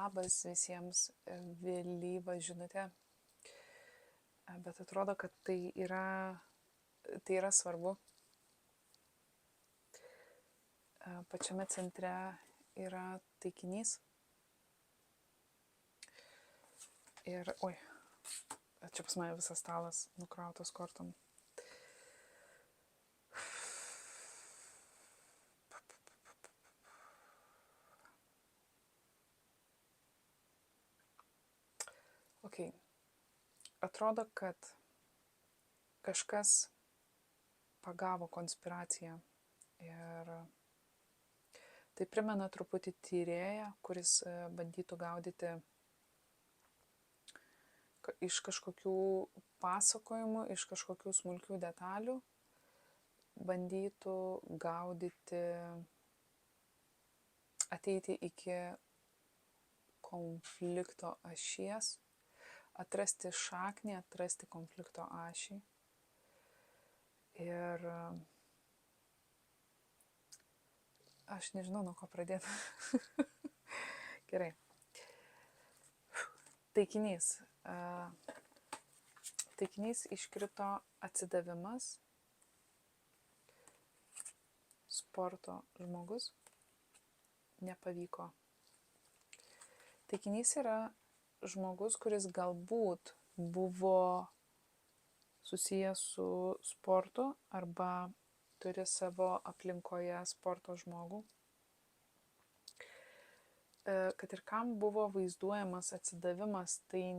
Labas visiems, vėlyva žinutė, bet atrodo, kad tai yra svarbu. Pačiame centre yra taikinys. Ir, čia pas mane visas stalas nukrautas kortom. Okay. Atrodo, kad kažkas pagavo konspiraciją ir tai primena truputį tyrėją, kuris bandytų gaudyti iš kažkokių pasakojimų, iš kažkokių smulkių detalių, bandytų gaudyti, ateiti iki konflikto ašies, atrasti šaknį, atrasti konflikto ašį. Ir aš nežinau, nuo ko pradėti. Gerai. Taikinys. Taikinys iškrito atsidavimas, sporto žmogus, nepavyko. Taikinys yra žmogus, kuris galbūt buvo susijęs su sportu arba turi savo aplinkoje sporto žmogų. Kad ir kam buvo vaizduojamas atsidavimas, tai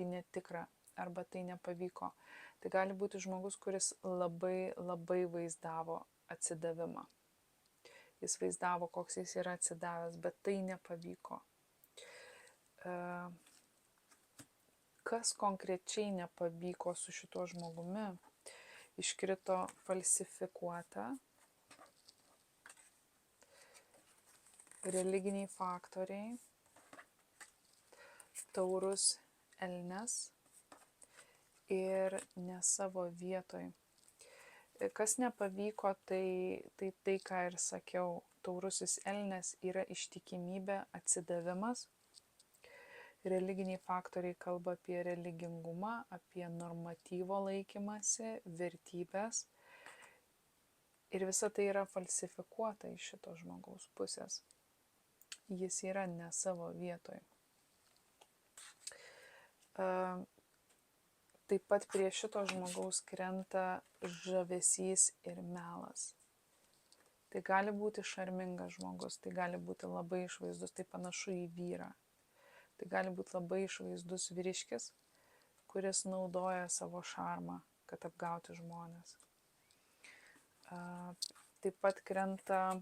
netikra arba tai nepavyko. Tai gali būti žmogus, kuris labai, labai vaizdavo atsidavimą. Jis vaizdavo, koks jis yra atsidavęs, bet tai nepavyko. Kas konkrečiai nepavyko su šituo žmogumi? Iškrito falsifikuota, religiniai faktoriai, taurus elnias ir ne savo vietoj. Kas nepavyko, tai ką ir sakiau, taurusis elnias yra ištikimybė, atsidavimas. Religiniai faktoriai kalba apie religingumą, apie normatyvo laikymasi, vertybės. Ir visa tai yra falsifikuota iš šito žmogaus pusės. Jis yra ne savo vietoj. Taip pat prie šito žmogaus krenta žavesys ir melas. Tai gali būti šarmingas žmogus, tai gali būti labai išvaizdus, tai panašu į vyrą. Tai gali būti labai išvaizdus vyriškis, kuris naudoja savo šarmą, kad apgauti žmones. Taip pat krenta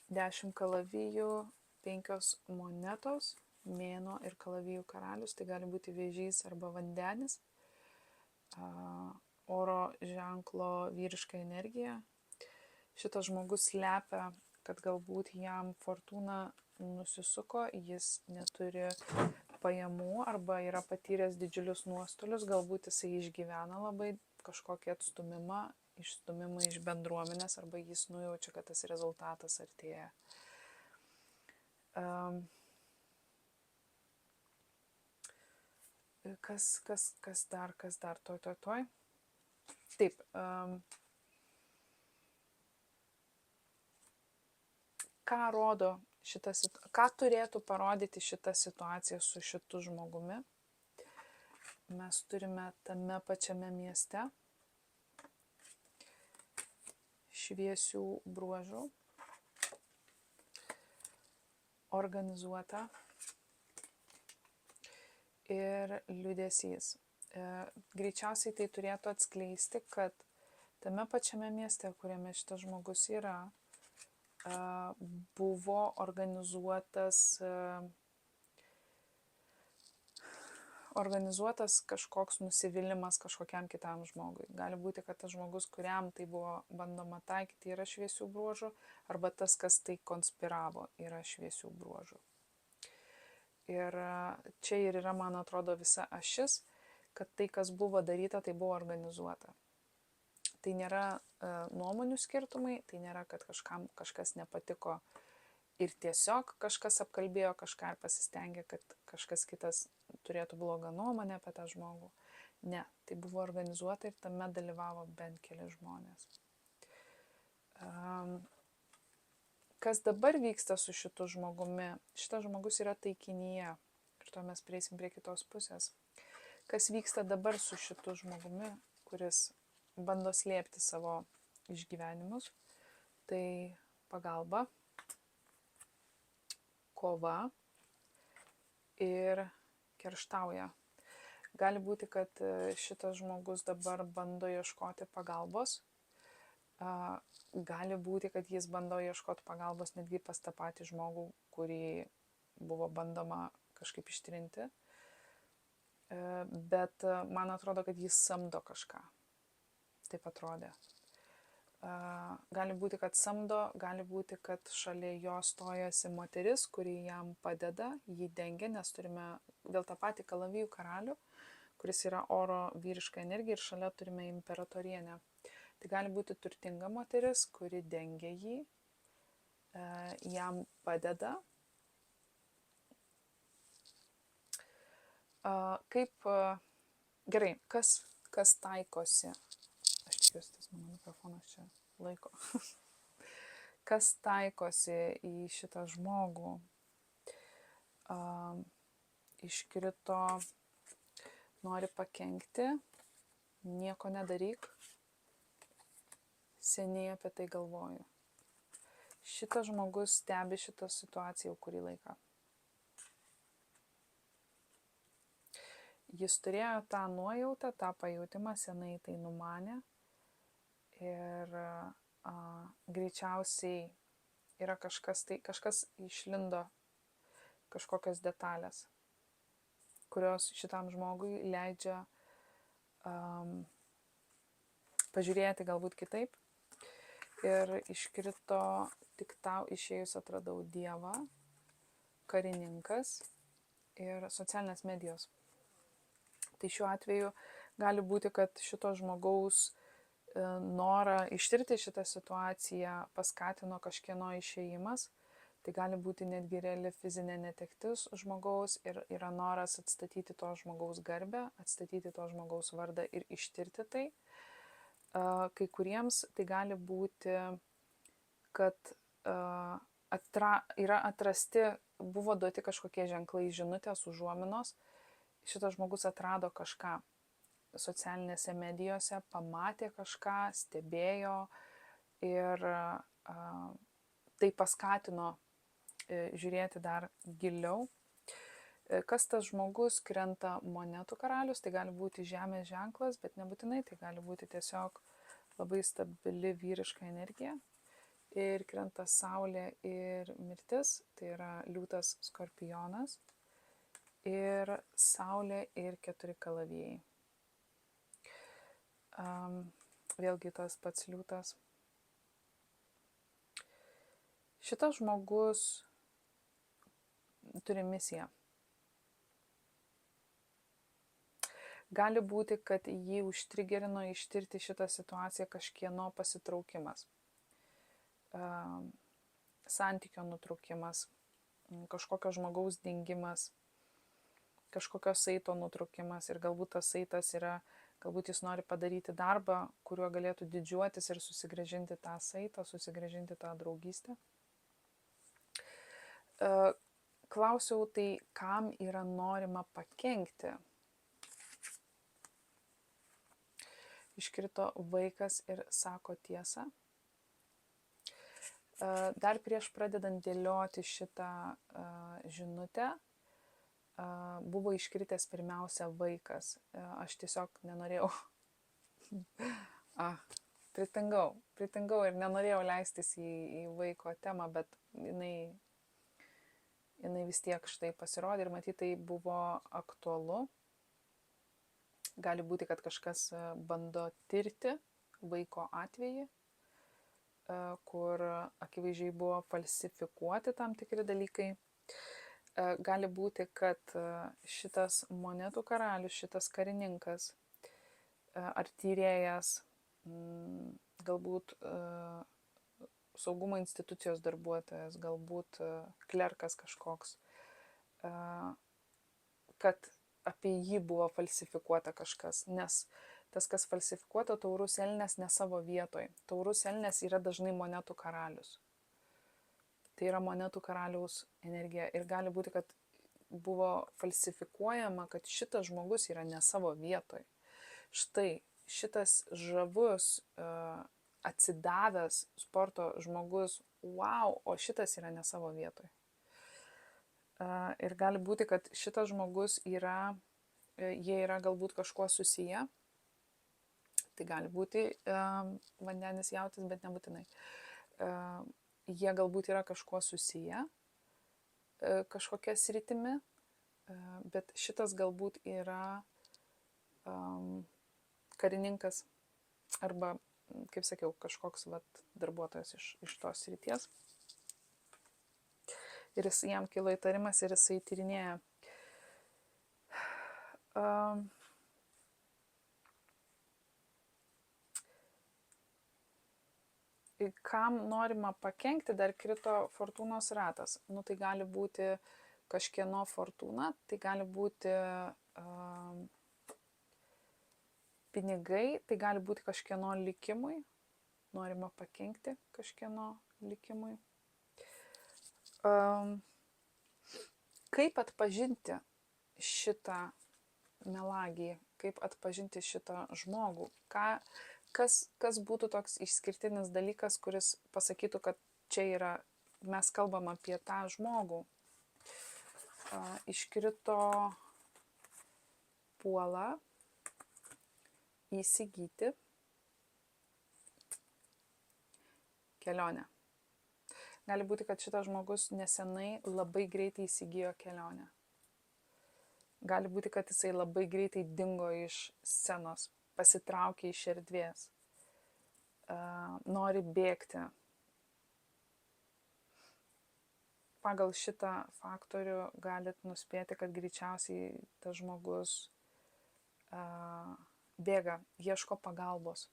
10 kalavijų, 5 monetos, mėnuo ir kalavijų karalius. Tai gali būti vėžys arba vandenis, oro ženklo vyriška energija. Šitas žmogus slepia, kad galbūt jam fortūna nusisuko, jis neturi pajamų arba yra patyręs didžiulius nuostolius, galbūt jisai išgyvena labai kažkokį atstūmimą iš bendruomenės arba jis nujaučia, kad tas rezultatas artėja. Kas dar, toj. Taip. Ką turėtų parodyti šita situacija su šitu žmogumi? Mes turime tame pačiame mieste šviesių bruožų, organizuota ir liūdesys. Greičiausiai tai turėtų atskleisti, kad tame pačiame mieste, kuriame šitas žmogus yra, buvo organizuotas kažkoks nusivylimas kažkokiam kitam žmogui. Gali būti, kad tas žmogus, kuriam tai buvo bandoma taikyti, yra šviesių bruožų, arba tas, kas tai konspiravo, yra šviesių bruožų. Ir čia ir yra, man atrodo, visa ašis, kad tai, kas buvo daryta, tai buvo organizuota. Tai nėra nuomonių skirtumai, tai nėra, kad kažkam kažkas nepatiko ir tiesiog kažkas apkalbėjo kažką ir pasistengė, kad kažkas kitas turėtų blogą nuomonę apie tą žmogų. Ne, tai buvo organizuota ir tame dalyvavo bent keli žmonės. Kas dabar vyksta su šitu žmogumi? Šitas žmogus yra taikinyje. Ir to mes prieisim prie kitos pusės. Kas vyksta dabar su šitu žmogumi, kuris bando slėpti savo išgyvenimus? Tai pagalba, kova ir kerštauja. Gali būti, kad šitas žmogus dabar bando ieškoti pagalbos. Gali būti, kad jis bando ieškoti pagalbos netgi pas tą patį žmogų, kurį buvo bandoma kažkaip ištrinti. Bet man atrodo, kad jis samdo kažką. Taip atrodė. Gali būti, kad samdo, gali būti, kad šalia jo stojasi moteris, kuri jam padeda, jį dengia, nes turime vėl tą patį kalavijų karalių, kuris yra oro vyriška energija, ir šalia turime imperatorienę. Tai gali būti turtinga moteris, kuri dengia jį, jam padeda. Gerai, kas taikosi? Aš tikiuosi, tas mano mikrofonas čia laiko. Kas taikosi į šitą žmogų? Iškrito, nori pakenkti, nieko nedaryk. Seniai apie tai galvoju. Šitas žmogus stebi šitą situaciją jau kurį laiką. Jis turėjo tą nuojautą, tą pajautimą, senai tai numanė. Ir greičiausiai yra kažkas išlindo, kažkokios detalės, kurios šitam žmogui leidžia pažiūrėti galbūt kitaip. Ir iškrito, tik tau išėjus atradau Dievą, karininkas ir socialinės medijos. Tai šiuo atveju gali būti, kad šito žmogaus norą ištirti šitą situaciją paskatino kažkieno išėjimas. Tai gali būti netgi reali fizinė netektis žmogaus ir yra noras atstatyti to žmogaus garbę, atstatyti to žmogaus vardą ir ištirti tai. Kai kuriems tai gali būti, kad yra atrasti, buvo duoti kažkokie ženklai, žinutės, užuominos. Šitas žmogus atrado kažką socialinėse medijose, pamatė kažką, stebėjo ir tai paskatino žiūrėti dar giliau. Kas tas žmogus? Krenta monetų karalius, tai gali būti žemės ženklas, bet nebūtinai, tai gali būti tiesiog labai stabili vyriška energija. Ir krenta saulė ir mirtis, tai yra liūtas skorpionas, ir saulė ir 4 kalavijai. Vėlgi tas pats liūtas. Šitas žmogus turi misiją. Gali būti, kad jį užtrigerino ištirti šitą situaciją kažkieno pasitraukimas, santykio nutraukimas, kažkokio žmogaus dingimas, kažkokio saito nutraukimas ir galbūt tas saitas yra, galbūt jis nori padaryti darbą, kuriuo galėtų didžiuotis ir susigrąžinti tą saitą, susigrąžinti tą draugystę. Klausiau, tai kam yra norima pakenkti? Iškrito vaikas ir sako tiesą. Dar prieš pradedant dėlioti šitą žinutę, buvo iškritęs pirmiausia vaikas. Aš tiesiog nenorėjau, pritingau ir nenorėjau leistis į vaiko temą, bet jinai vis tiek štai pasirodė ir matyt tai buvo aktualu. Gali būti, kad kažkas bando tirti vaiko atvejį, kur akivaizdžiai buvo falsifikuoti tam tikri dalykai. Gali būti, kad šitas monetų karalius, šitas karininkas ar tyrėjas galbūt saugumo institucijos darbuotojas, galbūt klerkas kažkoks, kad apie jį buvo falsifikuota kažkas, nes tas, kas falsifikuota, taurus elnias ne savo vietoj. Taurus elnias yra dažnai monetų karalius. Tai yra monetų karaliaus energija ir gali būti, kad buvo falsifikuojama, kad šitas žmogus yra ne savo vietoj. Štai šitas žavus, atsidavęs sporto žmogus, wow, o šitas yra ne savo vietoj. Ir gali būti, kad šitas žmogus yra, jie yra galbūt kažkuo susiję. Tai gali būti vandenis jautis, bet nebūtinai. Jie galbūt yra kažkuo susiję, kažkokia sritimi, bet šitas galbūt yra karininkas arba, kaip sakiau, kažkoks darbuotojas iš tos srities. Ir jam kilo įtarimas ir jisai tyrinėja. Kam norima pakenkti, dar krito fortūnos ratas. Tai gali būti kažkieno fortūna, tai gali būti pinigai, tai gali būti kažkieno likimui, norima pakenkti kažkieno likimui. Kaip atpažinti šitą melagį, kaip atpažinti šitą žmogų, kas būtų toks išskirtinis dalykas, kuris pasakytų, kad čia yra, mes kalbam apie tą žmogų. Iškrito puola įsigyti kelionę. Gali būti, kad šitas žmogus nesenai labai greitai įsigijo kelionę. Gali būti, kad jisai labai greitai dingo iš scenos, pasitraukė iš erdvės, nori bėgti. Pagal šitą faktorių galit nuspėti, kad greičiausiai tas žmogus bėga, ieško pagalbos.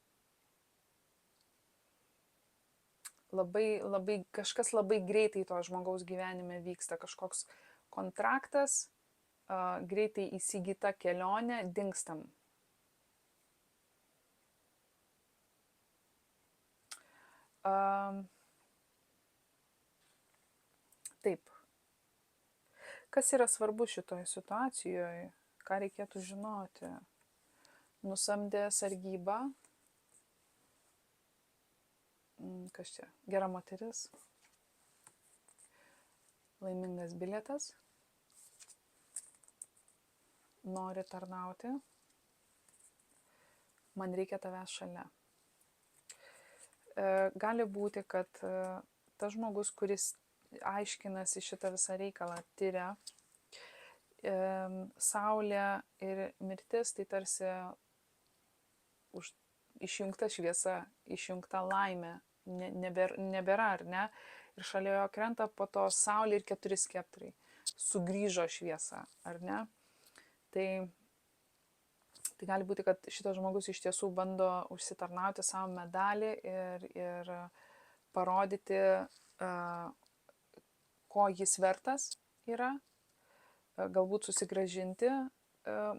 Kažkas labai greitai to žmogaus gyvenime vyksta, kažkoks kontraktas, greitai įsigyta kelionė, dingstam. Taip. Kas yra svarbu šitoje situacijoje? Ką reikėtų žinoti? Nusamdė sargybą. Kas čia? Gera moteris. Laimingas bilietas. Nori tarnauti. Man reikia tavęs šalia. Gali būti, kad tas žmogus, kuris aiškinasi šitą visą reikalą, tyria, saulė ir mirtis, tai tarsi išjungta šviesa, išjungta laimė, nebėra, ar ne? Ir šalia jo krenta po to saulė ir 4 skeptrai. Sugrįžo šviesa, ar ne? Tai gali būti, kad šitas žmogus iš tiesų bando užsitarnauti savo medalį ir parodyti, ko jis vertas yra, galbūt susigrąžinti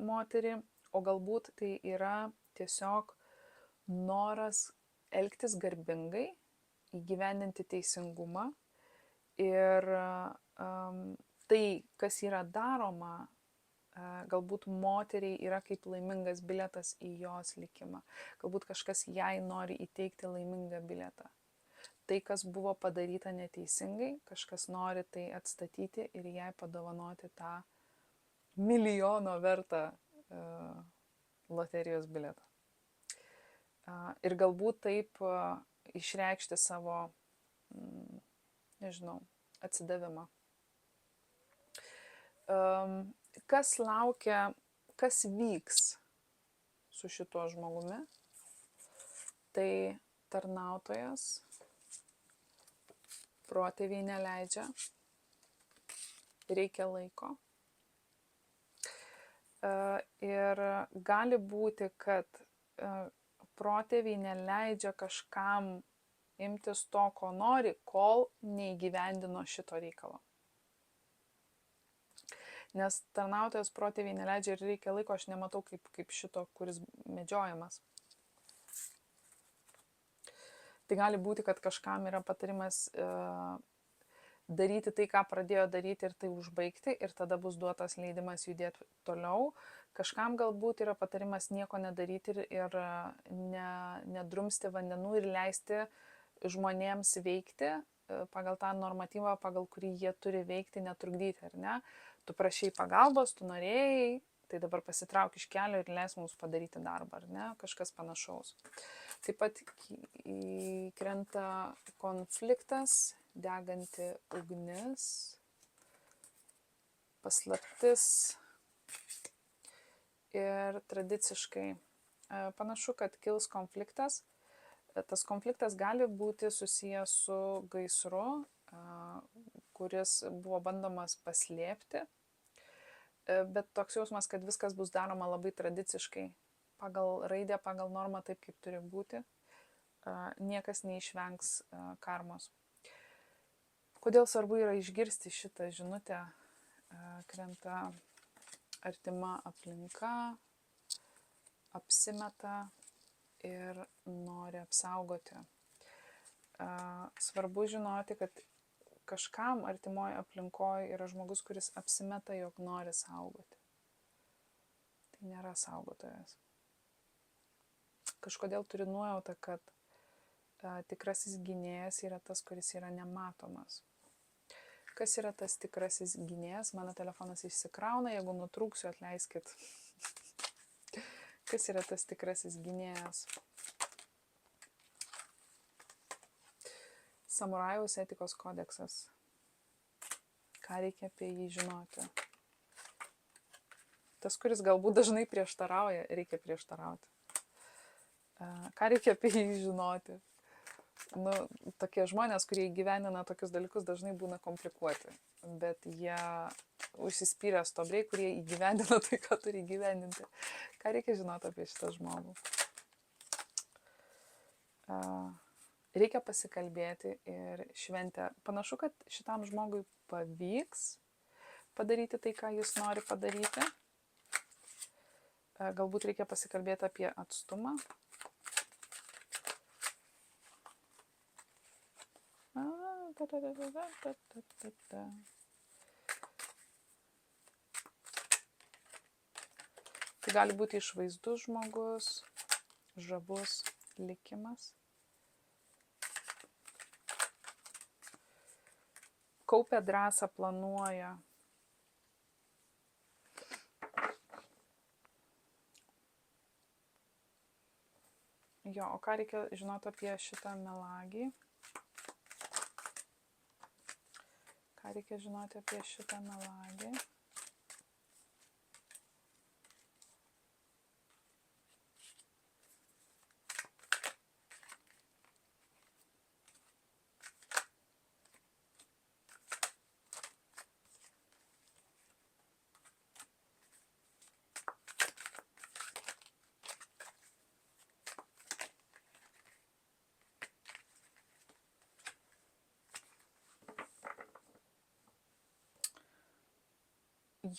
moterį, o galbūt tai yra tiesiog noras elgtis garbingai, įgyvendinti teisingumą ir tai, kas yra daroma, galbūt moteriai yra kaip laimingas bilietas į jos likimą. Galbūt kažkas jai nori įteikti laimingą bilietą. Tai, kas buvo padaryta neteisingai, kažkas nori tai atstatyti ir jai padovanoti tą milijono vertą loterijos bilietą. Ir galbūt taip išreikšti savo, atsidavimą. Kas laukia, kas vyks su šituo žmogumi, tai tarnautojas, protėviai neleidžia, reikia laiko. Ir gali būti, kad protėviai neleidžia kažkam imtis to, ko nori, kol neįgyvendino šito reikalo. Nes tarnautojas protėviai neleidžia ir reikia laiko, aš nematau kaip šito, kuris medžiojamas. Tai gali būti, kad kažkam yra patarimas daryti tai, ką pradėjo daryti ir tai užbaigti, ir tada bus duotas leidimas judėti toliau. Kažkam galbūt yra patarimas nieko nedaryti ir nedrumsti vandenų ir leisti žmonėms veikti pagal tą normatyvą, pagal kurį jie turi veikti, netrukdyti, ar ne? Tu prašai pagalbos, tu norėjai, tai dabar pasitrauk iš kelio ir leis mums padaryti darbą, ar ne? Kažkas panašaus. Taip pat įkrenta konfliktas, deganti ugnis, paslaptis ir tradiciškai panašu, kad kils konfliktas. Tas konfliktas gali būti susijęs su gaisru, kuris buvo bandomas paslėpti, bet toks jausmas, kad viskas bus daroma labai tradiciškai, pagal raidę, pagal normą, taip kaip turi būti, niekas neišvengs karmos. Kodėl svarbu yra išgirsti šitą žinutę? Krenta artima aplinka, apsimeta ir nori apsaugoti. Svarbu žinoti, kad kažkam artimoje aplinkoje yra žmogus, kuris apsimeta, jog nori saugoti. Tai nėra saugotojas. Kažkodėl turi nuojautą, kad tikrasis gynėjas yra tas, kuris yra nematomas. Kas yra tas tikrasis gynėjas? Mano telefonas išsikrauna, jeigu nutrūksiu, atleiskit. Kas yra tas tikrasis gynėjas? Samurajaus etikos kodeksas. Ką reikia apie jį žinoti? Tas, kuris galbūt dažnai prieštarauja, reikia prieštarauti. Ką reikia apie jį žinoti? Tokie žmonės, kurie įgyvendina tokius dalykus, dažnai būna komplikuoti, bet jie užsispyrę stuobriai, kurie įgyvendina tai, ką turi įgyvendinti. Ką reikia žinoti apie šitą žmogų? Reikia pasikalbėti ir šventę. Panašu, kad šitam žmogui pavyks padaryti tai, ką jis nori padaryti. Galbūt reikia pasikalbėti apie atstumą. Tai gali būti išvaizdus žmogus, žavus likimas. Kaupia drąsą, planuoja. Jo, o ką reikia žinoti apie šitą melagį? Ką reikia žinoti apie šitą melagį?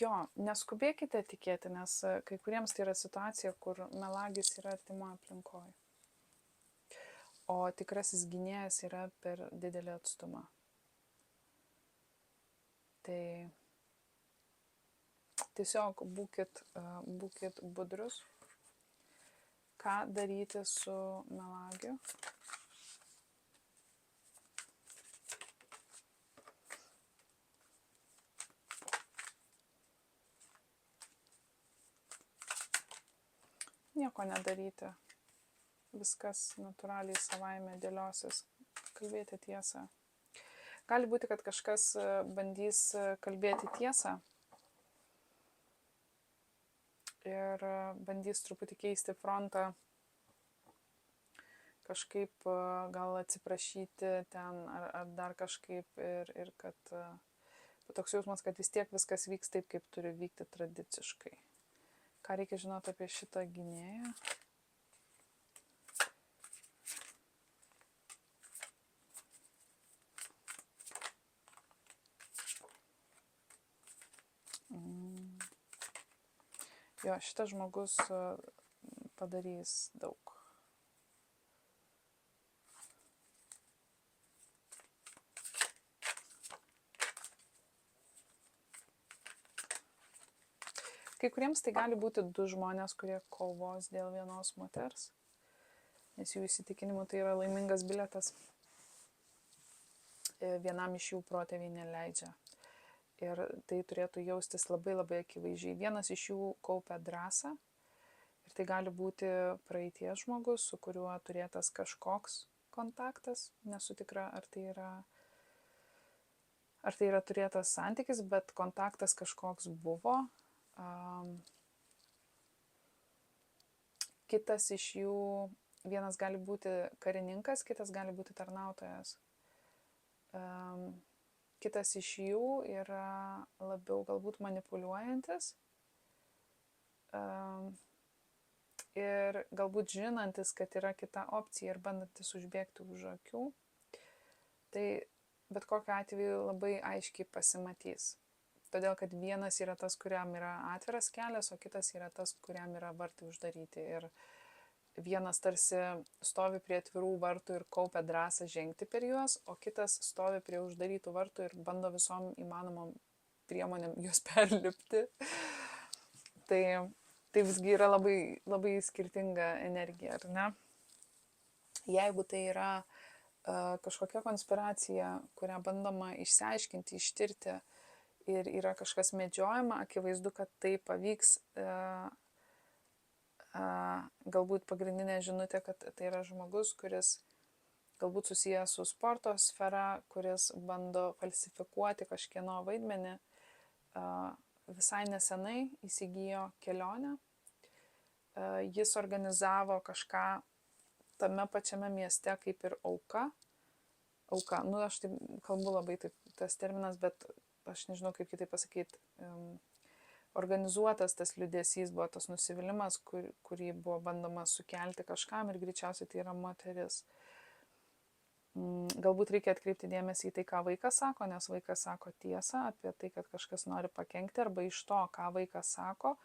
Jo, neskubėkite tikėti, nes kai kuriems tai yra situacija, kur melagis yra artimoje aplinkoje, o tikrasis gynėjas yra per didelį atstumą. Tai tiesiog būkit budrus, ką daryti su melagiu. Nieko nedaryti. Viskas natūraliai savaime dėliosis. Kalbėti tiesą. Gali būti, kad kažkas bandys kalbėti tiesą ir bandys truputį keisti frontą, kažkaip gal atsiprašyti ten ar dar kažkaip ir kad toks jausmas, kad vis tiek viskas vyks taip, kaip turi vykti tradiciškai. Ką reikia žinoti apie šitą gynėją? Jo, šitas žmogus padarys daug. Kai kuriems tai gali būti du žmonės, kurie kovos dėl vienos moters, nes jų įsitikinimu tai yra laimingas bilietas. Vienam iš jų protėviai neleidžia. Ir tai turėtų jaustis labai labai akivaizdžiai. Vienas iš jų kaupia drąsą ir tai gali būti praeities žmogus, su kuriuo turėtas kažkoks kontaktas. Nesu tikra, ar tai yra turėtas santykis, bet kontaktas kažkoks buvo. Kitas iš jų, vienas gali būti karininkas, kitas gali būti tarnautojas. Kitas iš jų yra labiau galbūt manipuliuojantis ir galbūt žinantis, kad yra kita opcija ir bandantis užbėgti už akių. Tai bet kokiu atveju labai aiškiai pasimatys. Todėl, kad vienas yra tas, kuriam yra atviras kelias, o kitas yra tas, kuriam yra vartai uždaryti. Ir vienas tarsi stovi prie atvirų vartų ir kaupia drąsą žengti per juos, o kitas stovi prie uždarytų vartų ir bando visom įmanomom priemonėm juos perlipti. Tai visgi yra labai, labai skirtinga energija, ar ne? Jeigu tai yra kažkokia konspiracija, kurią bandoma išsiaiškinti, ištirti, ir yra kažkas medžiojama, akivaizdu, kad tai pavyks. Galbūt pagrindinė žinutė, kad tai yra žmogus, kuris galbūt susijęs su sporto sfera, kuris bando falsifikuoti kažkieno vaidmenį. Visai nesenai įsigijo kelionę. Jis organizavo kažką tame pačiame mieste kaip ir auka. Auka, aš taip kalbu labai taip, tas terminas, bet aš nežinau, kaip kitaip pasakyti, organizuotas tas liūdesys buvo tas nusivylimas, kurį buvo bandoma sukelti kažkam ir greičiausiai tai yra moteris. Galbūt reikia atkreipti dėmesį į tai, ką vaikas sako, nes vaikas sako tiesą apie tai, kad kažkas nori pakenkti, arba iš to, ką vaikas sako,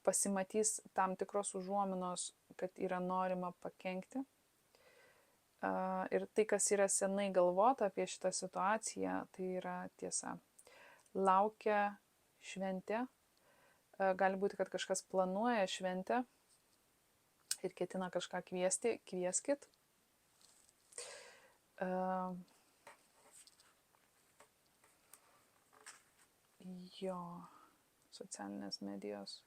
pasimatys tam tikros užuominos, kad yra norima pakenkti. Ir tai, kas yra senai galvota apie šitą situaciją, tai yra tiesa. Laukia šventė, gali būti, kad kažkas planuoja šventę ir ketina kažką kviesti, kvieskit. Socialinės medijos.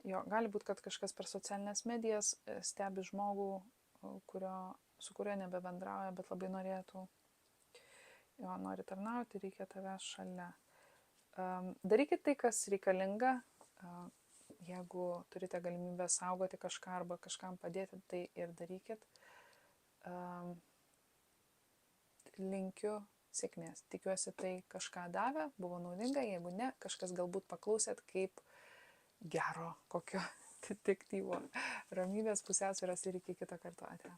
Gali būti, kad kažkas per socialinės medijas stebi žmogų, su kuriuo nebebendrauja, bet labai norėtų. Nori tarnauti, reikia tavęs šalia. Darykit tai, kas reikalinga. Jeigu turite galimybę saugoti kažką arba kažkam padėti, tai ir darykit. Linkiu sėkmės. Tikiuosi, tai kažką davė, buvo naudinga. Jeigu ne, kažkas galbūt paklausėt kaip gero kokio detektyvo. Ramybės, pusiausvyros ir iki kito karto. Ate.